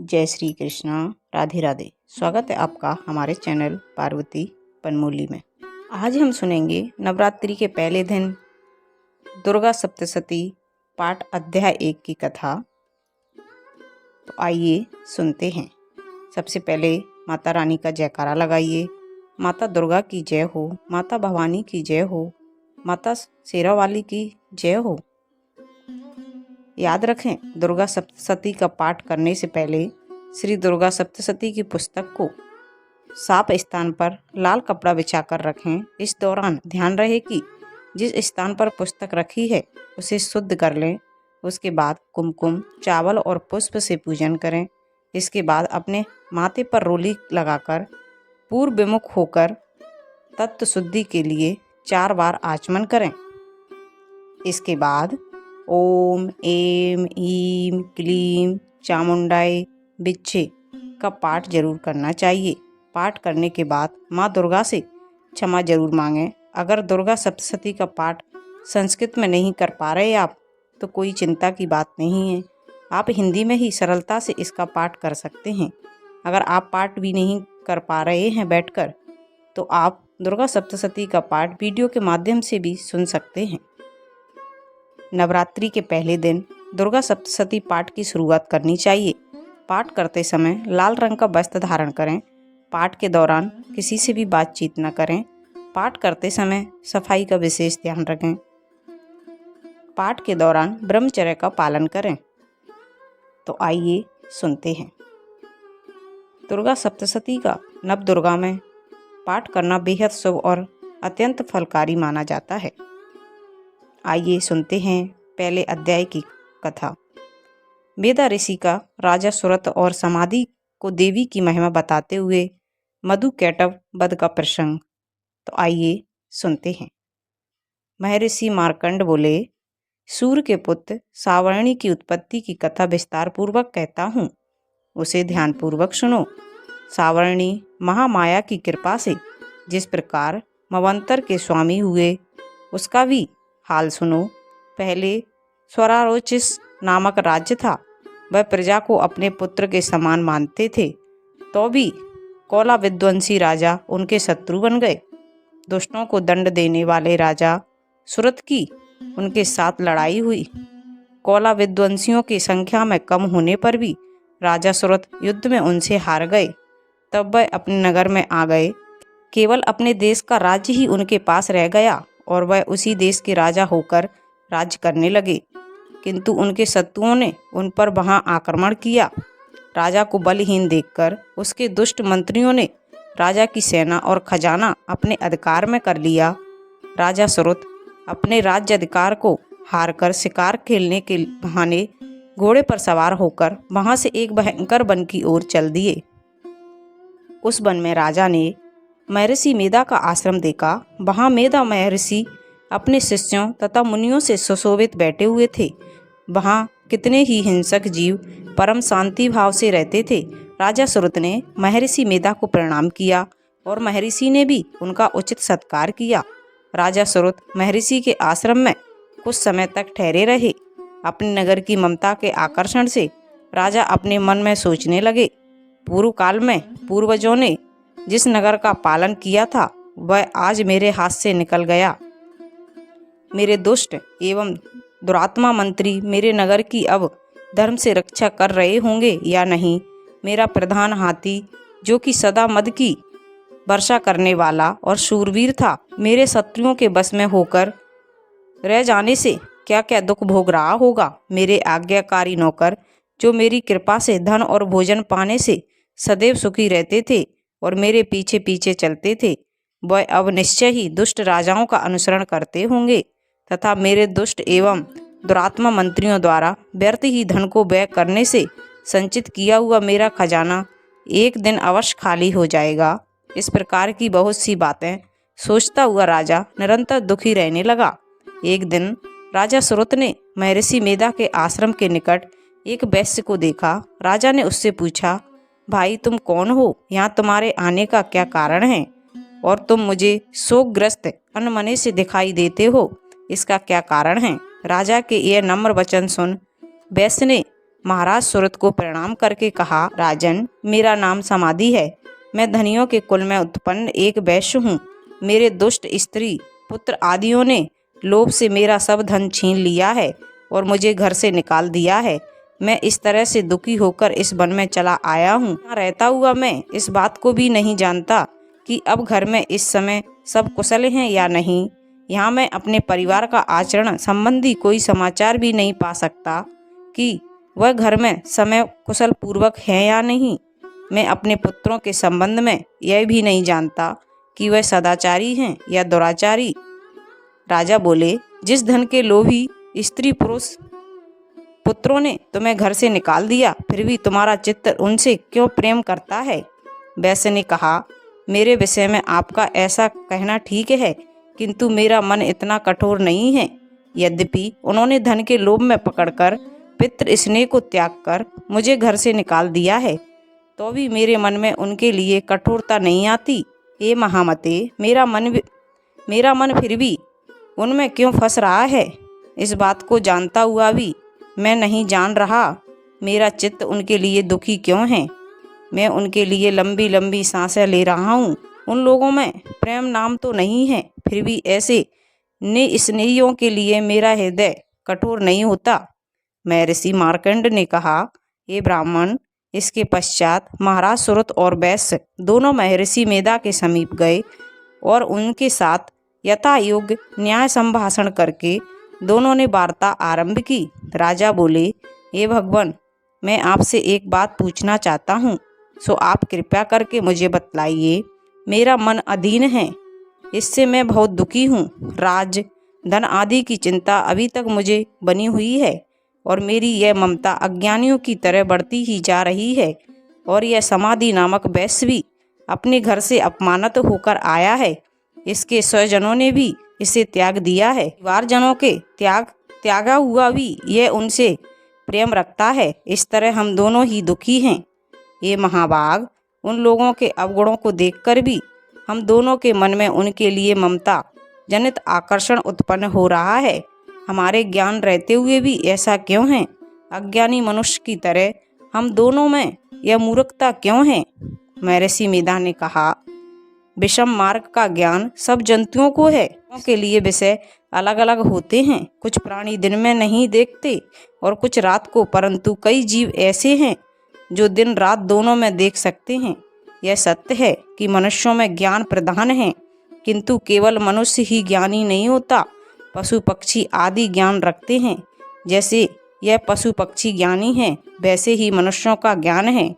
जय श्री कृष्णा। राधे राधे। स्वागत है आपका हमारे चैनल पार्वती पनमोली में। आज हम सुनेंगे नवरात्रि के पहले दिन दुर्गा सप्तशती पाठ अध्याय 1 की कथा। तो आइए सुनते हैं। सबसे पहले माता रानी का जयकारा लगाइए। माता दुर्गा की जय हो, माता भवानी की जय हो, माता शेरावाली की जय हो। याद रखें, दुर्गा सप्तशती का पाठ करने से पहले श्री दुर्गा सप्तशती की पुस्तक को साफ स्थान पर लाल कपड़ा बिछाकर रखें। इस दौरान ध्यान रहे कि जिस स्थान पर पुस्तक रखी है उसे शुद्ध कर लें। उसके बाद कुमकुम, चावल और पुष्प से पूजन करें। इसके बाद अपने माथे पर रोली लगाकर पूर्व विमुख होकर तत्व शुद्धि के लिए 4 बार आचमन करें। इसके बाद ओम ऐं ईं क्लीं चामुंडाय विच्चे का पाठ जरूर करना चाहिए। पाठ करने के बाद माँ दुर्गा से क्षमा जरूर मांगें। अगर दुर्गा सप्तशती का पाठ संस्कृत में नहीं कर पा रहे आप तो कोई चिंता की बात नहीं है, आप हिंदी में ही सरलता से इसका पाठ कर सकते हैं। अगर आप पाठ भी नहीं कर पा रहे हैं बैठकर तो आप दुर्गा सप्तशती का पाठ वीडियो के माध्यम से भी सुन सकते हैं। नवरात्रि के पहले दिन दुर्गा सप्तशती पाठ की शुरुआत करनी चाहिए। पाठ करते समय लाल रंग का वस्त्र धारण करें। पाठ के दौरान किसी से भी बातचीत न करें। पाठ करते समय सफाई का विशेष ध्यान रखें। पाठ के दौरान ब्रह्मचर्य का पालन करें। तो आइए सुनते हैं। दुर्गा सप्तशती का नव दुर्गा में पाठ करना बेहद शुभ और अत्यंत फलकारी माना जाता है। आइए सुनते हैं पहले अध्याय की कथा। वेदा ऋषि का राजा सुरत और समाधि को देवी की महिमा बताते हुए मधु कैटव वध का प्रसंग। तो आइए सुनते हैं। महर्षि मार्कंड बोले, सूर्य के पुत्र सावर्णी की उत्पत्ति की कथा विस्तार पूर्वक कहता हूँ, उसे ध्यान पूर्वक सुनो। सावर्णी महामाया की कृपा से जिस प्रकार मवंतर के स्वामी हुए उसका भी हाल सुनो। पहले स्वरारोचिस नामक राज्य था। वह प्रजा को अपने पुत्र के समान मानते थे, तो भी कौला विध्वंसी राजा उनके शत्रु बन गए। दुष्टों को दंड देने वाले राजा सुरत की उनके साथ लड़ाई हुई। कौला विध्वंसियों की संख्या में कम होने पर भी राजा सुरत युद्ध में उनसे हार गए। तब वह अपने नगर में आ गए। केवल अपने देश का राज्य ही उनके पास रह गया और वह उसी देश के राजा होकर राज्य करने लगे। किंतु उनके शत्रुओं ने उन पर वहां आक्रमण किया। राजा को बलहीन देखकर उसके दुष्ट मंत्रियों ने राजा की सेना और खजाना अपने अधिकार में कर लिया। राजा सुरत अपने राज्य अधिकार को हारकर शिकार खेलने के बहाने घोड़े पर सवार होकर वहां से एक भयंकर वन की ओर चल दिए। उस वन में राजा ने महर्षि मेधा का आश्रम देखा। वहां मेधा महर्षि अपने शिष्यों तथा मुनियों से सुशोभित बैठे हुए थे। वहां कितने ही हिंसक जीव परम शांति भाव से रहते थे। राजा सुरत ने महर्षि मेधा को प्रणाम किया और महर्षि ने भी उनका उचित सत्कार किया। राजा सुरत महर्षि के आश्रम में कुछ समय तक ठहरे रहे। अपने नगर की ममता के आकर्षण से राजा अपने मन में सोचने लगे, पूर्व काल में पूर्वजों ने जिस नगर का पालन किया था वह आज मेरे हाथ से निकल गया। मेरे दुष्ट एवं दुरात्मा मंत्री मेरे नगर की अब धर्म से रक्षा कर रहे होंगे या नहीं। मेरा प्रधान हाथी जो कि सदा मद की वर्षा करने वाला और शूरवीर था, मेरे शत्रुओं के बस में होकर रह जाने से क्या क्या दुख भोग रहा होगा। मेरे आज्ञाकारी नौकर जो मेरी कृपा से धन और भोजन पाने से सदैव सुखी रहते थे और मेरे पीछे पीछे चलते थे, वह अब निश्चय ही दुष्ट राजाओं का अनुसरण करते होंगे तथा मेरे दुष्ट एवं दुरात्मा मंत्रियों द्वारा व्यर्थ ही धन को व्यय करने से संचित किया हुआ मेरा खजाना एक दिन अवश्य खाली हो जाएगा। इस प्रकार की बहुत सी बातें सोचता हुआ राजा निरंतर दुखी रहने लगा। एक दिन राजा सुरत ने महर्षि मेधा के आश्रम के निकट एक वैश्य को देखा। राजा ने उससे पूछा, भाई तुम कौन हो? यहाँ तुम्हारे आने का क्या कारण है और तुम मुझे शोकग्रस्त अनमने से दिखाई देते हो, इसका क्या कारण है? राजा के यह नम्र वचन सुन वैश्य ने महाराज सुरत को प्रणाम करके कहा, राजन, मेरा नाम समाधि है। मैं धनियों के कुल में उत्पन्न एक वैश्य हूँ। मेरे दुष्ट स्त्री पुत्र आदियों ने लोभ से मेरा सब धन छीन लिया है और मुझे घर से निकाल दिया है। मैं इस तरह से दुखी होकर इस वन में चला आया हूँ। यहाँ रहता हुआ मैं इस बात को भी नहीं जानता कि अब घर में इस समय सब कुशल हैं या नहीं। यहाँ मैं अपने परिवार का आचरण संबंधी कोई समाचार भी नहीं पा सकता कि वह घर में समय कुशल पूर्वक है या नहीं। मैं अपने पुत्रों के संबंध में यह भी नहीं जानता कि वह सदाचारी हैं या दुराचारी। राजा बोले, जिस धन के लोभी स्त्री पुरुष पुत्रों ने तुम्हें घर से निकाल दिया, फिर भी तुम्हारा चित्त उनसे क्यों प्रेम करता है? वैश्य ने कहा, मेरे विषय में आपका ऐसा कहना ठीक है, किंतु मेरा मन इतना कठोर नहीं है। यद्यपि उन्होंने धन के लोभ में पकड़कर पितृ स्नेह को त्याग कर मुझे घर से निकाल दिया है, तो भी मेरे मन में उनके लिए कठोरता नहीं आती। हे महामते, मेरा मन फिर भी उनमें क्यों फंस रहा है? इस बात को जानता हुआ भी मैं नहीं जान रहा मेरा चित्त उनके लिए दुखी क्यों है। मैं उनके लिए लंबी लंबी सांसें ले रहा हूँ। उन लोगों में प्रेम नाम तो नहीं है, फिर भी ऐसे निस्नेहियों के लिए मेरा हृदय कठोर नहीं होता। महर्षि मार्कंड ने कहा, हे ब्राह्मण। इसके पश्चात महाराज सुरत और वैश्य दोनों महर्षि मेधा के समीप गए और उनके साथ यथा योग्य न्याय संभाषण करके दोनों ने वार्ता आरंभ की। राजा बोले, हे भगवान, मैं आपसे एक बात पूछना चाहता हूँ, सो आप कृपया करके मुझे बतलाइए। मेरा मन अधीन है, इससे मैं बहुत दुखी हूँ। राज धन आदि की चिंता अभी तक मुझे बनी हुई है और मेरी यह ममता अज्ञानियों की तरह बढ़ती ही जा रही है। और यह समाधि नामक वैश्य भी अपने घर से अपमानित होकर आया है। इसके स्वजनों ने भी इसे त्याग दिया है। परिवारजनों के त्यागा हुआ भी यह उनसे प्रेम रखता है। इस तरह हम दोनों ही दुखी हैं। ये महाभाग, उन लोगों के अवगुणों को देखकर भी हम दोनों के मन में उनके लिए ममता जनित आकर्षण उत्पन्न हो रहा है। हमारे ज्ञान रहते हुए भी ऐसा क्यों है? अज्ञानी मनुष्य की तरह हम दोनों में यह मूर्खता क्यों है? महर्षि मेधा ने कहा, विषम मार्ग का ज्ञान सब जंतुओं को है। के लिए विषय अलग अलग होते हैं। कुछ प्राणी दिन में नहीं देखते और कुछ रात को, परंतु कई जीव ऐसे हैं जो दिन रात दोनों में देख सकते हैं। यह सत्य है कि मनुष्यों में ज्ञान प्रधान है, किंतु केवल मनुष्य ही ज्ञानी नहीं होता। पशु पक्षी आदि ज्ञान रखते हैं। जैसे यह पशु पक्षी ज्ञानी हैं, वैसे ही मनुष्यों का ज्ञान है,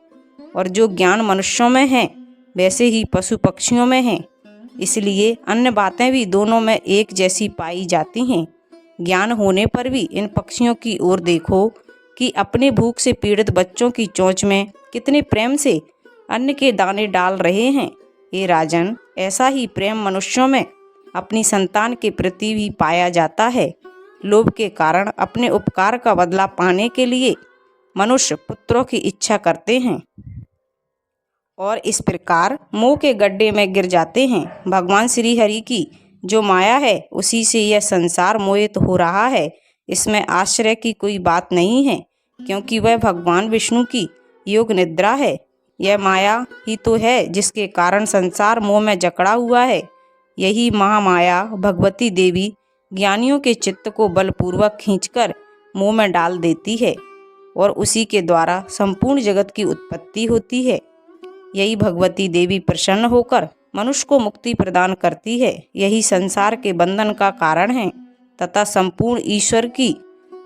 और जो ज्ञान मनुष्यों में है वैसे ही पशु पक्षियों में है। इसलिए अन्य बातें भी दोनों में एक जैसी पाई जाती हैं। ज्ञान होने पर भी इन पक्षियों की ओर देखो कि अपने भूख से पीड़ित बच्चों की चोंच में कितने प्रेम से अन्न के दाने डाल रहे हैं। हे राजन, ऐसा ही प्रेम मनुष्यों में अपनी संतान के प्रति भी पाया जाता है। लोभ के कारण अपने उपकार का बदला पाने के लिए मनुष्य पुत्रों की इच्छा करते हैं और इस प्रकार मोह के गड्ढे में गिर जाते हैं। भगवान श्री हरि की जो माया है, उसी से यह संसार मोहित हो रहा है। इसमें आश्चर्य की कोई बात नहीं है, क्योंकि वह भगवान विष्णु की योग निद्रा है। यह माया ही तो है जिसके कारण संसार मोह में जकड़ा हुआ है। यही महामाया भगवती देवी ज्ञानियों के चित्त को बलपूर्वक खींचकर मोह में डाल देती है और उसी के द्वारा संपूर्ण जगत की उत्पत्ति होती है। यही भगवती देवी प्रसन्न होकर मनुष्य को मुक्ति प्रदान करती है। यही संसार के बंधन का कारण है तथा संपूर्ण ईश्वर की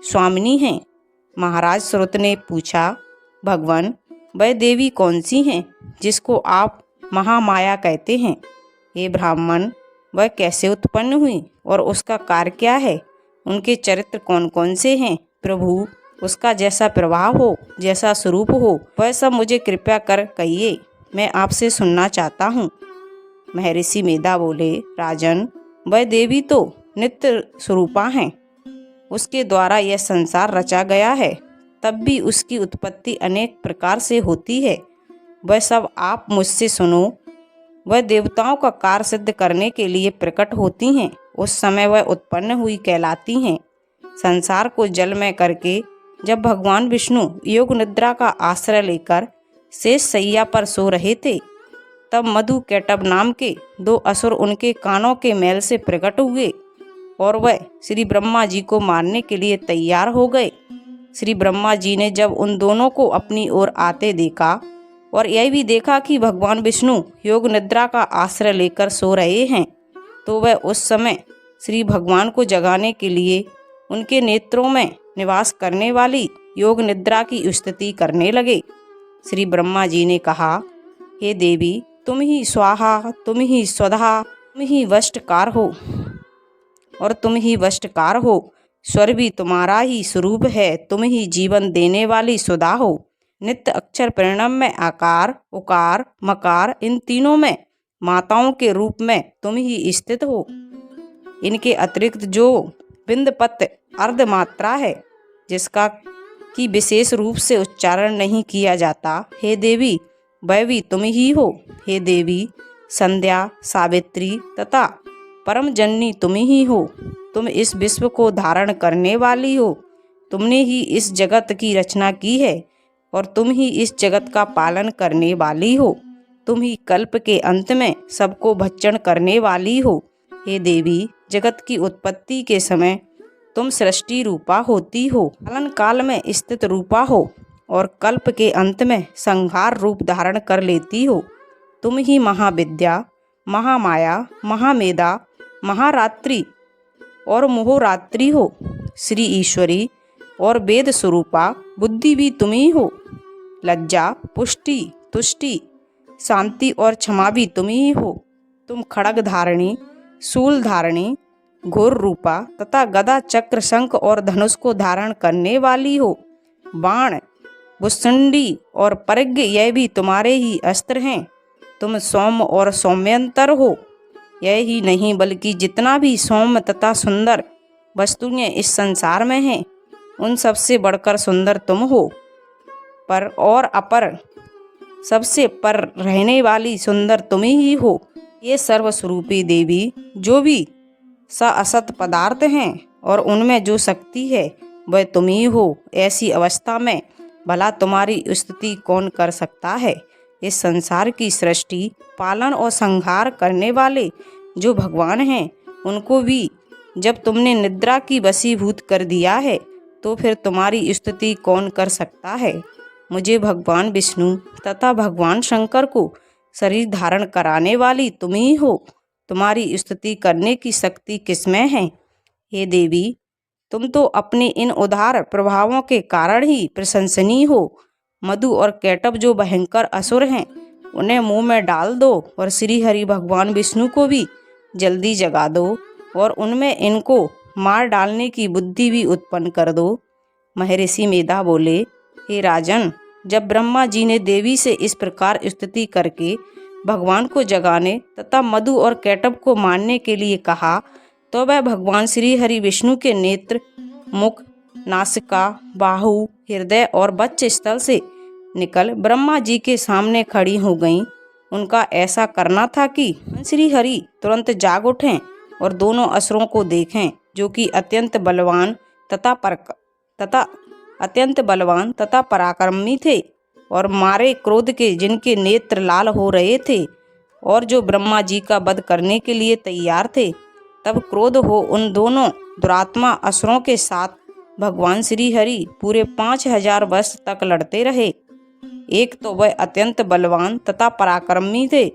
स्वामिनी है। महाराज सुरत ने पूछा, भगवान, वह देवी कौन सी हैं जिसको आप महामाया कहते हैं? हे ब्राह्मण, वह कैसे उत्पन्न हुई और उसका कार्य क्या है? उनके चरित्र कौन कौन से हैं? प्रभु, उसका जैसा प्रभाव हो, जैसा स्वरूप हो, वह सब मुझे कृपया कर कहिए। मैं आपसे सुनना चाहता हूँ। महर्षि मेधा बोले, राजन, वह देवी तो नित्य स्वरूपा हैं। उसके द्वारा यह संसार रचा गया है, तब भी उसकी उत्पत्ति अनेक प्रकार से होती है। वह सब आप मुझसे सुनो। वह देवताओं का कार्य सिद्ध करने के लिए प्रकट होती हैं। उस समय वह उत्पन्न हुई कहलाती हैं। संसार को जल में करके जब भगवान विष्णु योग निद्रा का आश्रय लेकर शेष सैया पर सो रहे थे, तब मधु कैटभ नाम के 2 असुर उनके कानों के मैल से प्रकट हुए और वह श्री ब्रह्मा जी को मारने के लिए तैयार हो गए। श्री ब्रह्मा जी ने जब उन दोनों को अपनी ओर आते देखा और यह भी देखा कि भगवान विष्णु योग निद्रा का आश्रय लेकर सो रहे हैं, तो वह उस समय श्री भगवान को जगाने के लिए उनके नेत्रों में निवास करने वाली योग निद्रा की स्तुति करने लगे। श्री ब्रह्मा जी ने कहा, हे देवी, तुम ही स्वाहा, तुम ही स्वधा, तुम ही वष्टकार हो और तुम ही वष्टकार हो। स्वर भी तुम्हारा ही स्वरूप है, तुम ही जीवन देने वाली सुधा हो। नित्य अक्षर परिणाम में आकार, उकार, मकार, इन तीनों में माताओं के रूप में तुम ही स्थित हो। इनके अतिरिक्त जो बिंदपत अर्ध मात्रा है, जिसका कि विशेष रूप से उच्चारण नहीं किया जाता, हे देवी, वह भी तुम ही हो। हे देवी, संध्या, सावित्री तथा परम जननी तुम ही हो। तुम इस विश्व को धारण करने वाली हो। तुमने ही इस जगत की रचना की है और तुम ही इस जगत का पालन करने वाली हो। तुम ही कल्प के अंत में सबको भक्षण करने वाली हो। हे देवी, जगत की उत्पत्ति के समय तुम सृष्टि रूपा होती हो, पालन काल में स्थित रूपा हो और कल्प के अंत में संहार रूप धारण कर लेती हो। तुम ही महाविद्या, महामाया, महामेधा, महारात्रि और मोहरात्रि हो। श्री ईश्वरी और वेद स्वरूपा बुद्धि भी तुम ही हो। लज्जा, पुष्टि, तुष्टि, शांति और क्षमा भी तुम ही हो। तुम खड़ग धारणी, शूल धारणी, घोर रूपा तथा गदा, चक्र, शंख और धनुष को धारण करने वाली हो। बाण, भुसुंडी और परिघ यह भी तुम्हारे ही अस्त्र हैं। तुम सौम्य और सौम्यंतर हो। यह ही नहीं बल्कि जितना भी सौम्य तथा सुंदर वस्तुएं इस संसार में हैं, उन सबसे बढ़कर सुंदर तुम हो। पर और अपर, सबसे पर रहने वाली सुंदर तुम ही हो। ये सर्वस्वरूपी देवी, जो भी असत पदार्थ हैं और उनमें जो शक्ति है, वह तुम ही हो। ऐसी अवस्था में भला तुम्हारी स्तुति कौन कर सकता है। इस संसार की सृष्टि, पालन और संहार करने वाले जो भगवान हैं, उनको भी जब तुमने निद्रा की वशीभूत कर दिया है, तो फिर तुम्हारी स्तुति कौन कर सकता है। मुझे भगवान विष्णु तथा भगवान शंकर को शरीर धारण कराने वाली तुम ही हो। तुम्हारी स्तुति करने की शक्ति किसमें है। हे देवी, तुम तो अपने इन उदार प्रभावों के कारण ही प्रशंसनीय हो। मधु और कैटभ जो भयंकर असुर हैं, उन्हें मुंह में डाल दो और श्री हरि भगवान विष्णु को भी जल्दी जगा दो और उनमें इनको मार डालने की बुद्धि भी उत्पन्न कर दो। महर्षि मेधा बोले, हे राजन, जब ब्रह्मा जी ने देवी से इस प्रकार स्तुति करके भगवान को जगाने तथा मधु और कैटभ को मारने के लिए कहा, तो वह भगवान श्री हरि विष्णु के नेत्र, मुख, नासिका, बाहु, हृदय और वक्ष स्थल से निकल ब्रह्मा जी के सामने खड़ी हो गईं। उनका ऐसा करना था कि श्री हरि तुरंत जाग उठें और दोनों असुरों को देखें, जो कि अत्यंत बलवान तथा पराक्रमी थे और मारे क्रोध के जिनके नेत्र लाल हो रहे थे और जो ब्रह्मा जी का वध करने के लिए तैयार थे। तब क्रोध हो उन दोनों दुरात्मा असुरों के साथ भगवान श्री हरि पूरे 5000 वर्ष तक लड़ते रहे। एक तो वह अत्यंत बलवान तथा पराक्रमी थे,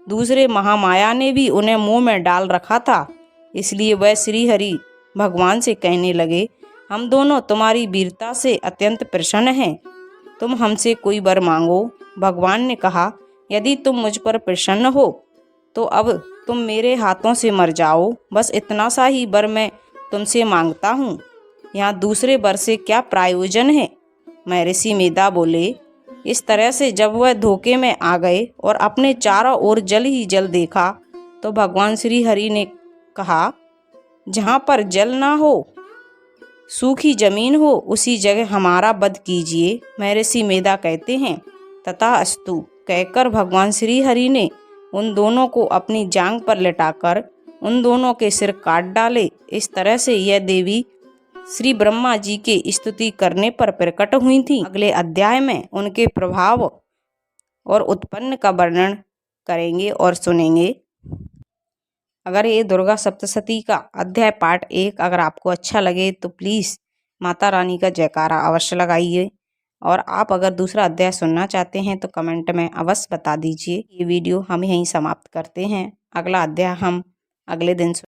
दूसरे महामाया ने भी उन्हें मुंह में डाल रखा था। इसलिए वह श्री हरि भगवान से कहने लगे, हम दोनों तुम्हारी वीरता से अत्यंत प्रसन्न हैं, तुम हमसे कोई वर मांगो। भगवान ने कहा, यदि तुम मुझ पर प्रसन्न हो तो अब तुम मेरे हाथों से मर जाओ। बस इतना सा ही वर मैं तुमसे मांगता हूँ, यहाँ दूसरे वर से क्या प्रयोजन है। महर्षि मेधा बोले, इस तरह से जब वह धोखे में आ गए और अपने चारों ओर जल ही जल देखा, तो भगवान श्री हरि ने कहा, जहाँ पर जल ना हो, सूखी जमीन हो, उसी जगह हमारा वध कीजिए। महर्षि मेधा कहते हैं, तथास्तु कहकर भगवान श्री हरि ने उन दोनों को अपनी जांग पर लिटाकर उन दोनों के सिर काट डाले। इस तरह से यह देवी श्री ब्रह्मा जी की स्तुति करने पर प्रकट हुई थी। अगले अध्याय में उनके प्रभाव और उत्पन्न का वर्णन करेंगे और सुनेंगे। अगर ये दुर्गा सप्तशती का अध्याय पार्ट 1 अगर आपको अच्छा लगे तो प्लीज़ माता रानी का जयकारा अवश्य लगाइए। और आप अगर दूसरा अध्याय सुनना चाहते हैं तो कमेंट में अवश्य बता दीजिए। ये वीडियो हम यहीं समाप्त करते हैं। अगला अध्याय हम अगले दिन